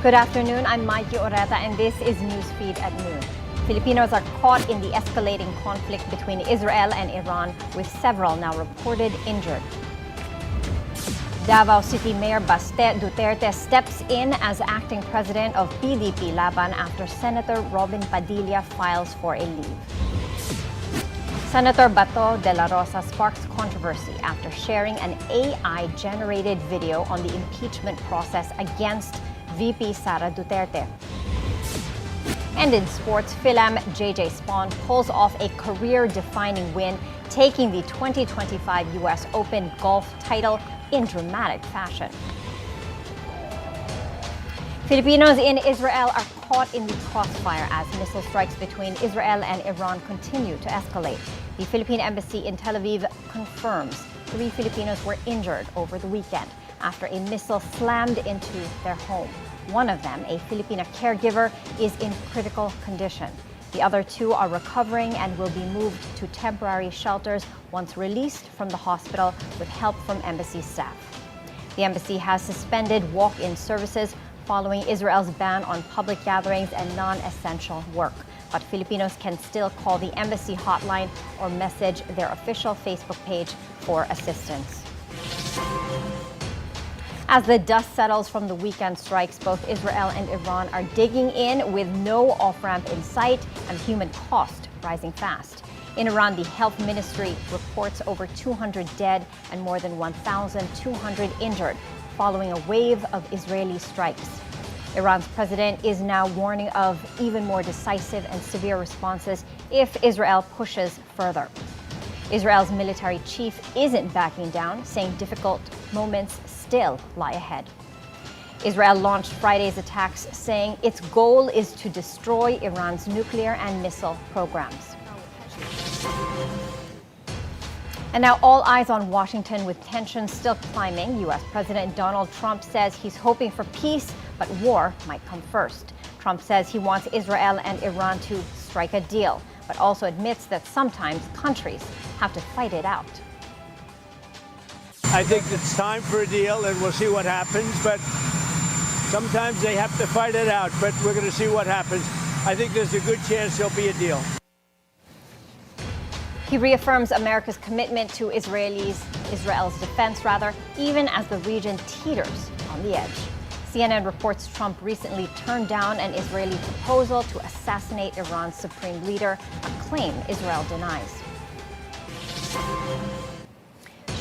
Good afternoon, I'm Maiki Oreta and this is Newsfeed at noon. Filipinos are caught in the escalating conflict between Israel and Iran, with several now reported injured. Davao City Mayor Baste Duterte steps in as acting president of PDP Laban after Senator Robin Padilla files for a leave. Senator Bato dela Rosa sparks controversy after sharing an AI-generated video on the impeachment process against VP Sara Duterte. And in sports, Fil-Am JJ Spaun pulls off a career-defining win, taking the 2025 U.S. Open golf title in dramatic fashion. Filipinos in Israel are caught in the crossfire as missile strikes between Israel and Iran continue to escalate. The Philippine Embassy in Tel Aviv confirms 3 Filipinos were injured over the weekend after a missile slammed into their home. One of them, a Filipina caregiver, is in critical condition. The other 2 are recovering and will be moved to temporary shelters once released from the hospital with help from embassy staff. The embassy has suspended walk-in services following Israel's ban on public gatherings and non-essential work. But Filipinos can still call the embassy hotline or message their official Facebook page for assistance. As the dust settles from the weekend strikes, both Israel and Iran are digging in with no off-ramp in sight and human cost rising fast. In Iran, the health ministry reports over 200 dead and more than 1,200 injured following a wave of Israeli strikes. Iran's president is now warning of even more decisive and severe responses if Israel pushes further. Israel's military chief isn't backing down, saying difficult moments still lie ahead. Israel launched Friday's attacks, saying its goal is to destroy Iran's nuclear and missile programs. And now all eyes on Washington with tensions still climbing. U.S. President Donald Trump says he's hoping for peace, but war might come first. Trump says he wants Israel and Iran to strike a deal, but also admits that sometimes countries have to fight it out. I think it's time for a deal, and we'll see what happens. But sometimes they have to fight it out, but we're going to see what happens. I think there's a good chance there'll be a deal. He reaffirms America's commitment to Israel's defense, even as the region teeters on the edge. CNN reports Trump recently turned down an Israeli proposal to assassinate Iran's supreme leader, a claim Israel denies.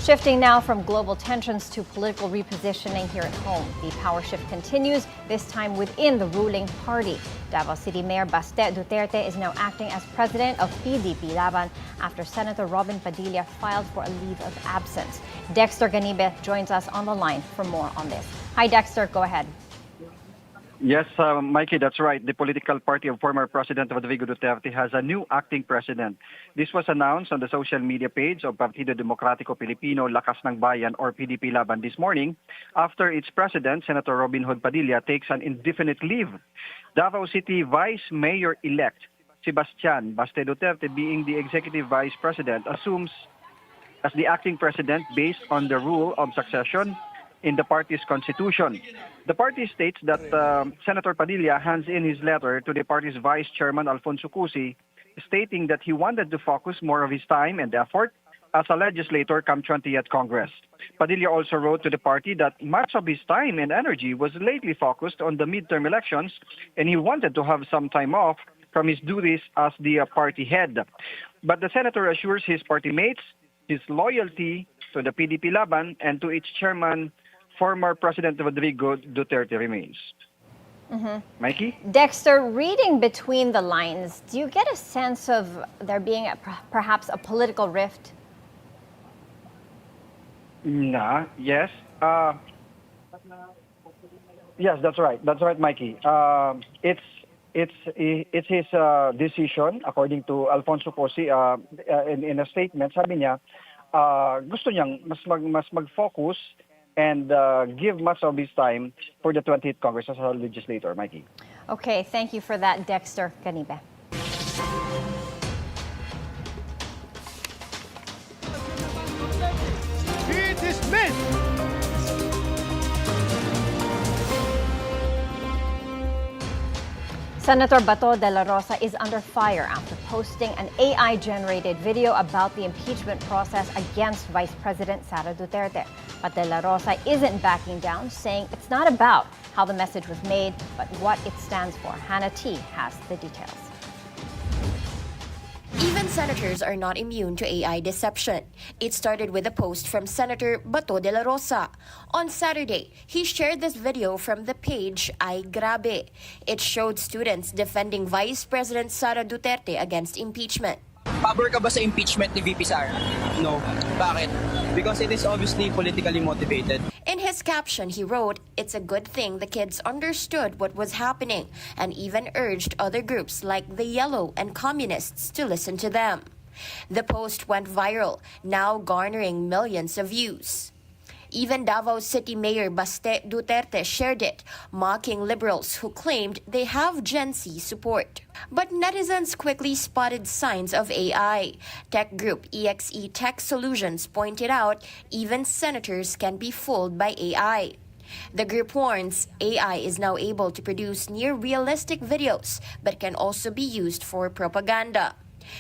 Shifting now from global tensions to political repositioning here at home. The power shift continues, this time within the ruling party. Davao City Mayor Baste Duterte is now acting as president of PDP Laban after Senator Robin Padilla filed for a leave of absence. Dexter Ganibe joins us on the line for more on this. Hi, Dexter, go ahead. Yes, Mikey, that's right. The political party of former President Rodrigo Duterte has a new acting president. This was announced on the social media page of Partido Demokratiko Pilipino Lakas ng Bayan or PDP Laban this morning after its president, Senator Robin Padilla, takes an indefinite leave. Davao City Vice Mayor-elect Sebastian Baste Duterte, being the executive vice president, assumes as the acting president based on the rule of succession in the party's constitution. The party states that Senator Padilla hands in his letter to the party's vice chairman, Alfonso Cusi, stating that he wanted to focus more of his time and effort as a legislator come 20th Congress. Padilla also wrote to the party that much of his time and energy was lately focused on the midterm elections, and he wanted to have some time off from his duties as the party head. But the senator assures his party mates his loyalty to the PDP Laban and to its chairman, former President Rodrigo Duterte, remains. Mikey? Dexter, reading between the lines, do you get a sense of there being perhaps a political rift? Yes. Yes, that's right. That's right, Mikey. It's his decision, according to Alfonso Cusi, in a statement. Sabi niya, gusto niyang mas mag-focus and give much of his time for the 20th Congress as a legislator, Mikey. Okay, thank you for that, Dexter Ganibe. Be dismissed! Senator Bato de la Rosa is under fire after posting an AI-generated video about the impeachment process against Vice President Sara Duterte. But de la Rosa isn't backing down, saying it's not about how the message was made, but what it stands for. Hannah T. has the details. Even senators are not immune to AI deception. It started with a post from Senator Bato de la Rosa. On Saturday, he shared this video from the page Ay Grabe. It showed students defending Vice President Sara Duterte against impeachment. Pabor ka ba sa impeachment ni VP Sara? No. Bakit? Because it is obviously politically motivated. In his caption, he wrote, "It's a good thing the kids understood what was happening and even urged other groups like the Yellow and Communists to listen to them." The post went viral, now garnering millions of views. Even Davao City Mayor Baste Duterte shared it, mocking liberals who claimed they have Gen Z support. But netizens quickly spotted signs of AI. Tech group EXE Tech Solutions pointed out even senators can be fooled by AI. The group warns AI is now able to produce near-realistic videos, but can also be used for propaganda.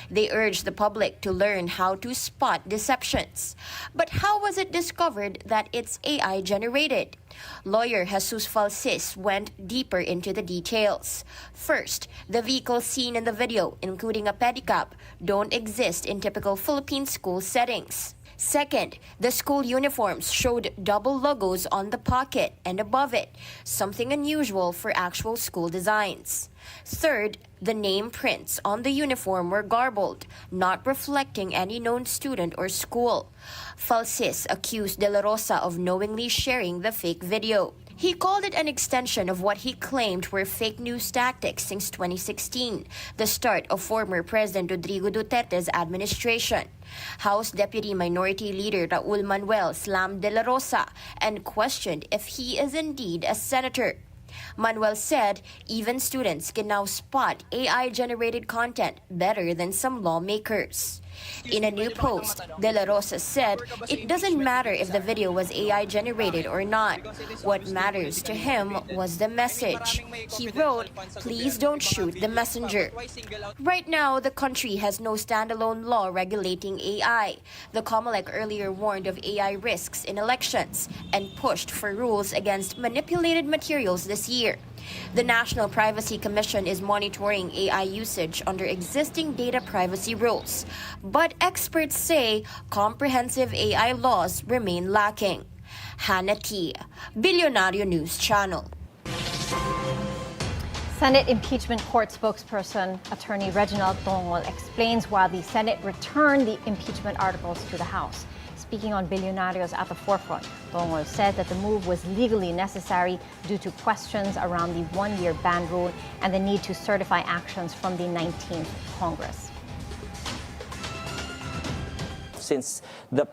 They urge the public to learn how to spot deceptions. But how was it discovered that it's AI generated? Lawyer Jesus Falsis went deeper into the details. First, the vehicles seen in the video, including a pedicab, don't exist in typical Philippine school settings. Second, the school uniforms showed double logos on the pocket and above it, something unusual for actual school designs. Third, the name prints on the uniform were garbled, not reflecting any known student or school. Falsis accused De La Rosa of knowingly sharing the fake video. He called it an extension of what he claimed were fake news tactics since 2016, the start of former President Rodrigo Duterte's administration. House Deputy Minority Leader Raul Manuel slammed De La Rosa and questioned if he is indeed a senator. Manuel said even students can now spot AI-generated content better than some lawmakers. In a new post, De La Rosa said it doesn't matter if the video was AI-generated or not. What matters to him was the message. He wrote, "Please don't shoot the messenger." Right now, the country has no standalone law regulating AI. The COMELEC earlier warned of AI risks in elections and pushed for rules against manipulated materials this year. The National Privacy Commission is monitoring AI usage under existing data privacy rules, but experts say comprehensive AI laws remain lacking. Hannah T., Billionario News Channel. Senate Impeachment Court spokesperson Attorney Reginald Tongol explains why the Senate returned the impeachment articles to the House. Speaking on Billionarios at the Forefront, Tongol said that the move was legally necessary due to questions around the one-year ban rule and the need to certify actions from the 19th Congress. Since the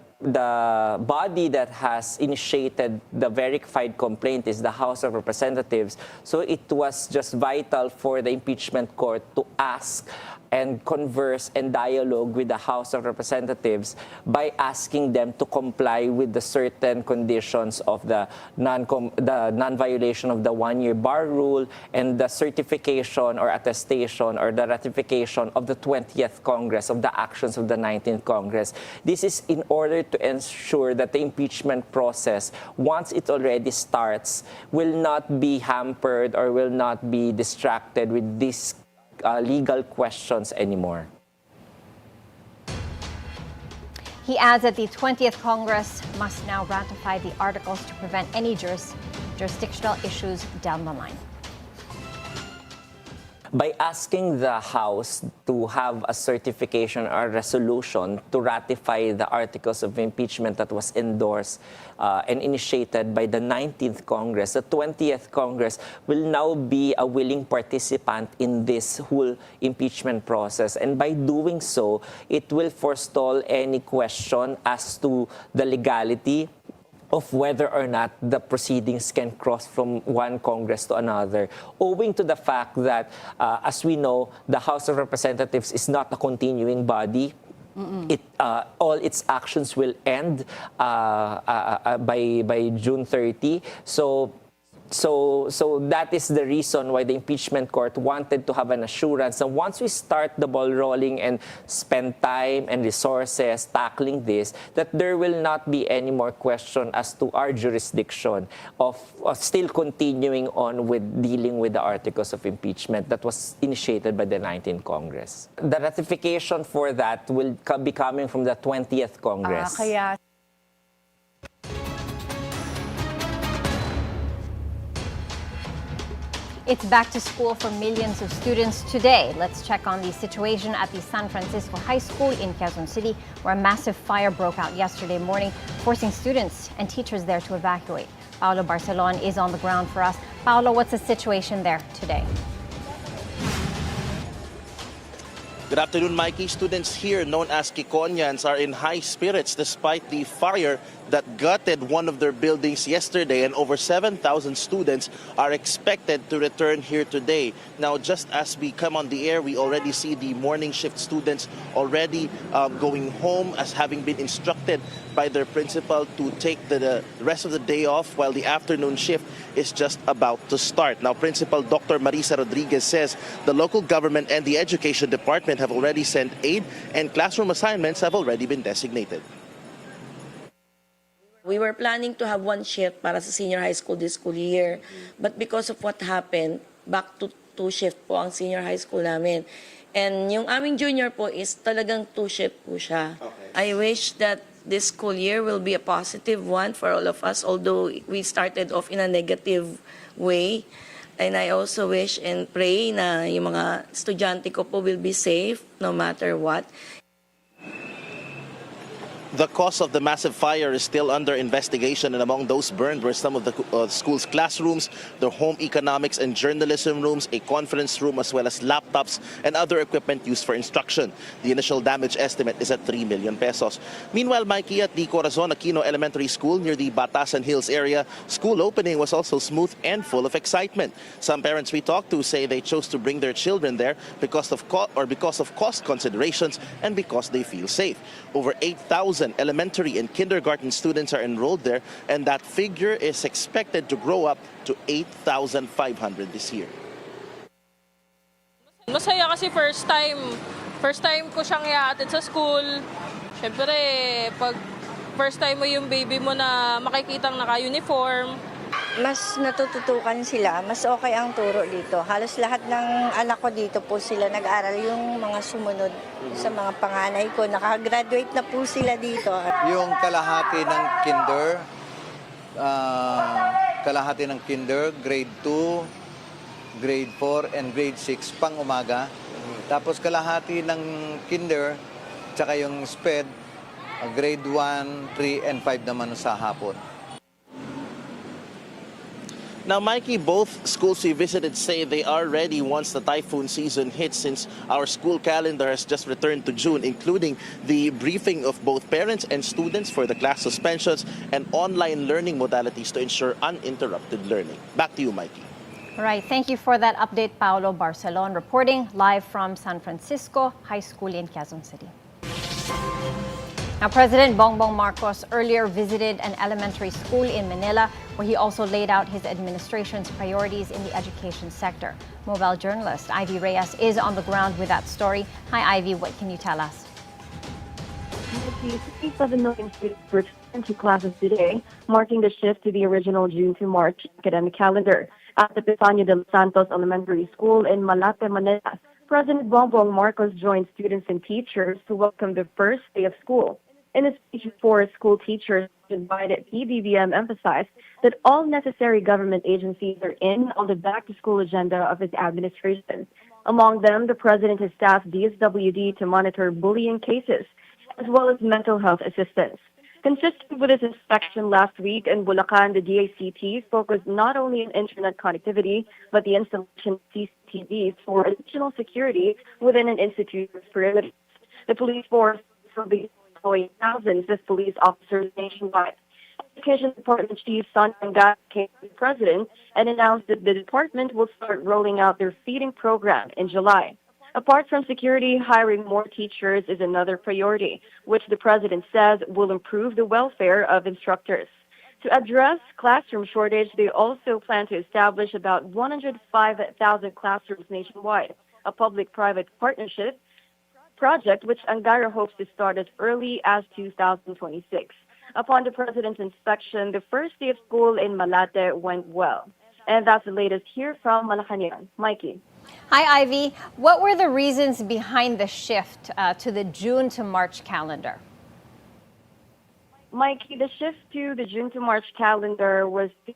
body that has initiated the verified complaint is the House of Representatives, so it was just vital for the impeachment court to ask and converse and dialogue with the House of Representatives by asking them to comply with the certain conditions of the non-violation of the one-year bar rule and the certification or attestation or the ratification of the 20th Congress of the actions of the 19th Congress. This is in order to ensure that the impeachment process, once it already starts, will not be hampered or will not be distracted with these legal questions anymore. He adds that the 20th Congress must now ratify the articles to prevent any jurisdictional issues down the line. By asking the House to have a certification or resolution to ratify the articles of impeachment that was endorsed and initiated by the 19th Congress, the 20th Congress will now be a willing participant in this whole impeachment process. And by doing so, it will forestall any question as to the legality of whether or not the proceedings can cross from one Congress to another, owing to the fact that, as we know, the House of Representatives is not a continuing body. All its actions will end by June 30. So So that is the reason why the impeachment court wanted to have an assurance. And once we start the ball rolling and spend time and resources tackling this, that there will not be any more question as to our jurisdiction of still continuing on with dealing with the articles of impeachment that was initiated by the 19th Congress. The ratification for that will be coming from the 20th Congress. It's back to school for millions of students today. Let's check on the situation at the San Francisco High School in Quezon City, where a massive fire broke out yesterday morning, forcing students and teachers there to evacuate. Paolo Barcelon is on the ground for us. Paolo, what's the situation there today? Good afternoon, Maiki. Students here, known as Kikonyans, are in high spirits despite the fire that gutted one of their buildings yesterday, and over 7,000 students are expected to return here today. Now, just as we come on the air, we already see the morning shift students already going home, as having been instructed by their principal to take the rest of the day off, while the afternoon shift is just about to start. Now, Principal Dr. Marisa Rodriguez says the local government and the education department have already sent aid, and classroom assignments have already been designated. We were planning to have one shift para sa senior high school this school year. But because of what happened, back to two shift po ang senior high school namin. And yung aming junior po is talagang two shift po siya. Okay. I wish that this school year will be a positive one for all of us, although we started off in a negative way. And I also wish and pray na yung mga estudyante ko po will be safe no matter what. The cause of the massive fire is still under investigation, and among those burned were some of the school's classrooms, the home economics and journalism rooms, a conference room, as well as laptops and other equipment used for instruction. The initial damage estimate is at 3 million pesos. Meanwhile, Maiki, at the Corazon Aquino Elementary School near the Batasan Hills area, school opening was also smooth and full of excitement. Some parents we talked to say they chose to bring their children there because of cost considerations and because they feel safe. Over 8,000 elementary and kindergarten students are enrolled there, and that figure is expected to grow up to 8,500 this year. Masaya kasi first time ko siyang ihatid sa school. Siyempre, pag first time mo yung baby mo na makikitang naka-uniform, mas natututukan sila, mas okay ang turo dito. Halos lahat ng anak ko dito po sila nag-aral, yung mga sumunod sa mga panganay ko. Nakagraduate na po sila dito. Yung kalahati ng kinder, grade 2, grade 4, and grade 6 pang umaga. Tapos kalahati ng kinder, tsaka yung SPED, grade 1, 3, and 5 naman sa hapon. Now, Maiki, both schools we visited say they are ready once the typhoon season hits, since our school calendar has just returned to June, including the briefing of both parents and students for the class suspensions and online learning modalities to ensure uninterrupted learning. Back to you, Maiki. All right, thank you for that update, Paolo Barcelon, reporting live from San Francisco High School in Quezon City. Now, President Bongbong Marcos earlier visited an elementary school in Manila, where he also laid out his administration's priorities in the education sector. Mobile journalist Ivy Reyes is on the ground with that story. Hi, Ivy, what can you tell us? 67 million students returned to classes today, marking the shift to the original June to March academic calendar. At the Epifanio de los Santos Elementary School in Malate, Manila, President Bongbong Marcos joined students and teachers to welcome the first day of school. In a speech before school teachers invited, PBBM emphasized that all necessary government agencies are in on the back-to-school agenda of his administration. Among them, the president has staffed DSWD to monitor bullying cases, as well as mental health assistance. Consistent with his inspection last week in Bulacan, the DACT focused not only on internet connectivity, but the installation of CCTVs for additional security within an institution's perimeter. The police force will be employing thousands of police officers nationwide. Education Department Chief San Angad came to the president and announced that the department will start rolling out their feeding program in July. Apart from security, hiring more teachers is another priority, which the president says will improve the welfare of instructors. To address classroom shortage, they also plan to establish about 105,000 classrooms nationwide, a public-private partnership project which Angara hopes to start as early as 2026. Upon the president's inspection, the first day of school in Malate went well. And that's the latest here from Malacanang. Maiki. Hi, Ivy. What were the reasons behind the shift to the June to March calendar? Mikey, the shift to the June to March calendar was to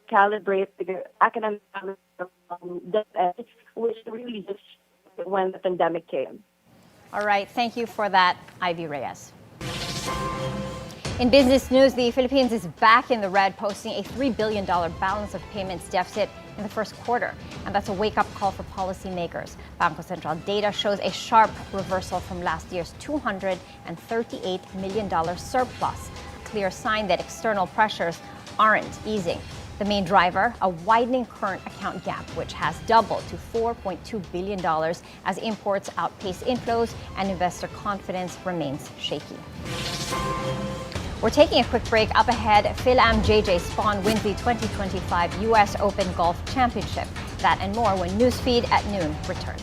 calibrate the academic calendar from DepEd, which really just when the pandemic came. All right. Thank you for that, Ivy Reyes. In business news, the Philippines is back in the red, posting a $3 billion balance of payments deficit in the first quarter. And that's a wake-up call for policymakers. Bangko Sentral data shows a sharp reversal from last year's $238 million surplus, a clear sign that external pressures aren't easing. The main driver, a widening current account gap, which has doubled to $4.2 billion as imports outpace inflows and investor confidence remains shaky. We're taking a quick break. Up ahead, Fil-Am JJ Spaun wins the 2025 U.S. Open Golf Championship. That and more when Newsfeed at noon returns.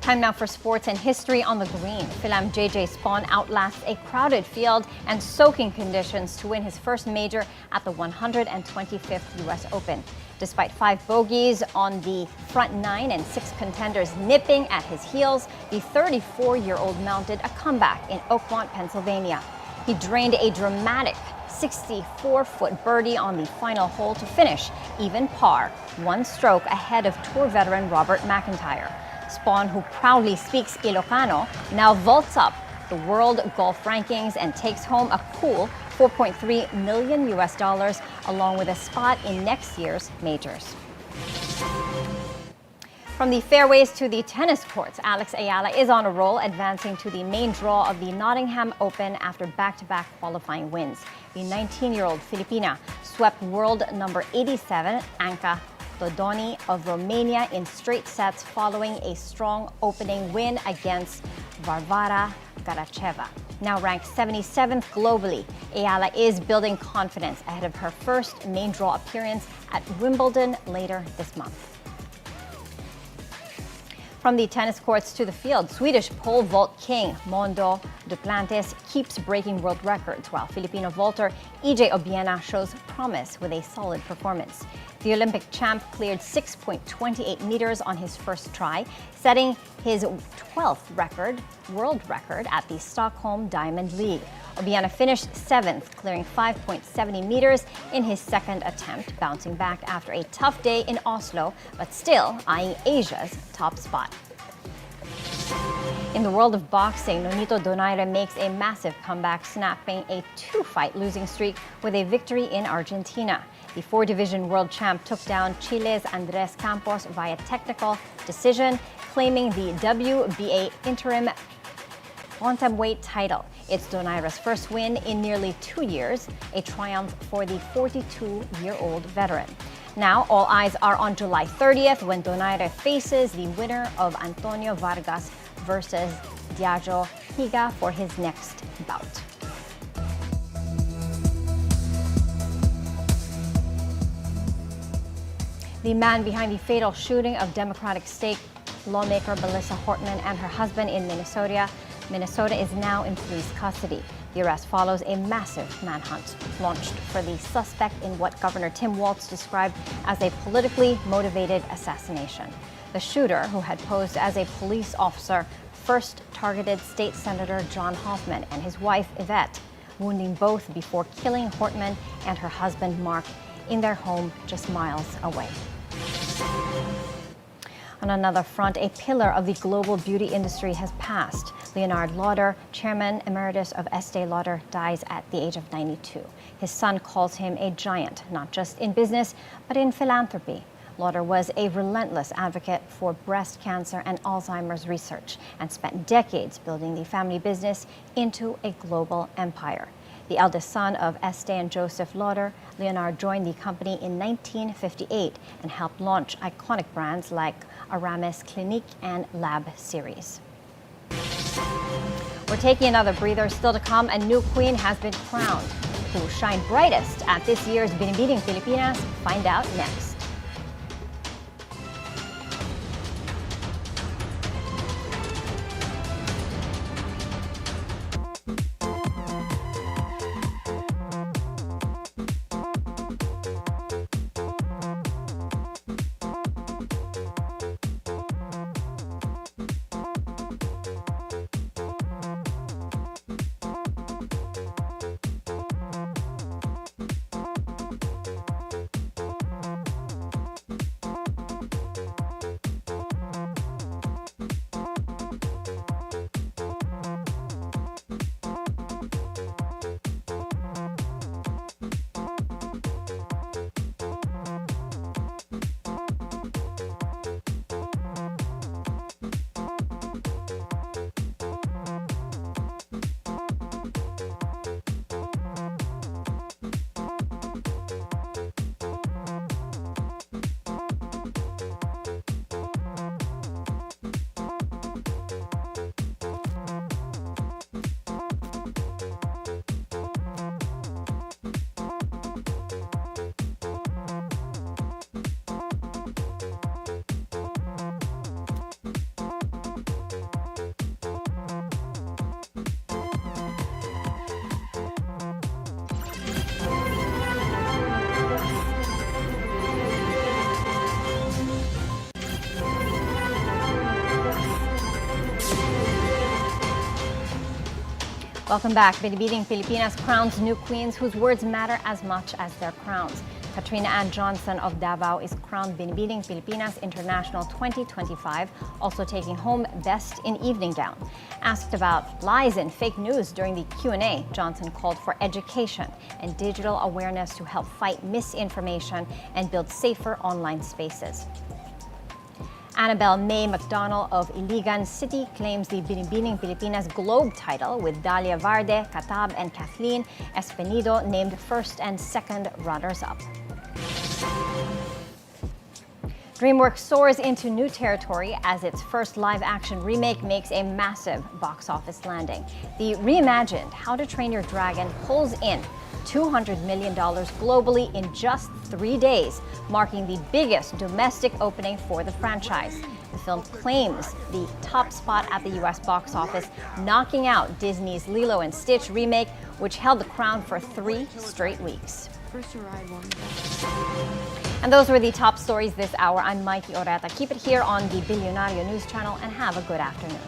Time now for sports and history on the green. Fil-Am JJ Spaun outlasts a crowded field and soaking conditions to win his first major at the 125th U.S. Open. Despite 5 bogeys on the front 9 and 6 contenders nipping at his heels, the 34-year-old mounted a comeback in Oakmont, Pennsylvania. He drained a dramatic 64-foot birdie on the final hole to finish even par, 1 stroke ahead of Tour veteran Robert McIntyre. Spaun, who proudly speaks Ilocano, now vaults up the world golf rankings and takes home a cool $4.3 million US, along with a spot in next year's majors. From the fairways to the tennis courts, Alex Ayala is on a roll, advancing to the main draw of the Nottingham Open after back-to-back qualifying wins. The 19-year-old Filipina swept world number 87, Anca Dodoni of Romania, in straight sets following a strong opening win against Varvara Garacheva. Now ranked 77th globally, Ayala is building confidence ahead of her first main draw appearance at Wimbledon later this month. From the tennis courts to the field, Swedish pole vault king Mondo Duplantis keeps breaking world records, while Filipino vaulter EJ Obiena shows promise with a solid performance. The Olympic champ cleared 6.28 meters on his first try, setting his 12th world record at the Stockholm Diamond League. Obiena finished 7th, clearing 5.70 meters in his second attempt, bouncing back after a tough day in Oslo, but still eyeing Asia's top spot. In the world of boxing, Nonito Donaire makes a massive comeback, snapping a 2-fight losing streak with a victory in Argentina. The 4-division world champ took down Chile's Andres Campos via technical decision, claiming the WBA interim bantamweight title. It's Donaire's first win in nearly 2 years, a triumph for the 42-year-old veteran. Now, all eyes are on July 30th when Donaire faces the winner of Antonio Vargas versus Diageo Higa for his next bout. The man behind the fatal shooting of Democratic State lawmaker Melissa Hortman and her husband in Minnesota is now in police custody. The arrest follows a massive manhunt launched for the suspect in what Governor Tim Walz described as a politically motivated assassination. The shooter, who had posed as a police officer, first targeted State Senator John Hoffman and his wife Yvette, wounding both before killing Hortman and her husband Mark in their home just miles away. On another front, a pillar of the global beauty industry has passed. Leonard Lauder, chairman emeritus of Estee Lauder, dies at the age of 92. His son calls him a giant, not just in business, but in philanthropy. Lauder was a relentless advocate for breast cancer and Alzheimer's research and spent decades building the family business into a global empire. The eldest son of Estee and Joseph Lauder, Leonard joined the company in 1958 and helped launch iconic brands like Aramis Clinique and Lab Series. We're taking another breather. Still to come, a new queen has been crowned. Who will shine brightest at this year's Binibining Filipinas? Find out next. Welcome back. Binibining Filipinas crowns new queens whose words matter as much as their crowns. Katrina Ann Johnson of Davao is crowned Binibining Filipinas International 2025, also taking home Best in Evening Gown. Asked about lies and fake news during the Q&A, Johnson called for education and digital awareness to help fight misinformation and build safer online spaces. Annabelle May McDonald of Iligan City claims the Binibining Filipinas Globe title with Dalia Varde, Katab, and Kathleen Espenido named first and second runners-up. DreamWorks soars into new territory as its first live-action remake makes a massive box office landing. The reimagined How to Train Your Dragon pulls in $200 million globally in just 3 days, marking the biggest domestic opening for the franchise. The film claims the top spot at the U.S. box office, knocking out Disney's Lilo and Stitch remake, which held the crown for 3 straight weeks. First to ride one. And those were the top stories this hour. I'm Maiki Oreta. Keep it here on the Billionario News Channel and have a good afternoon.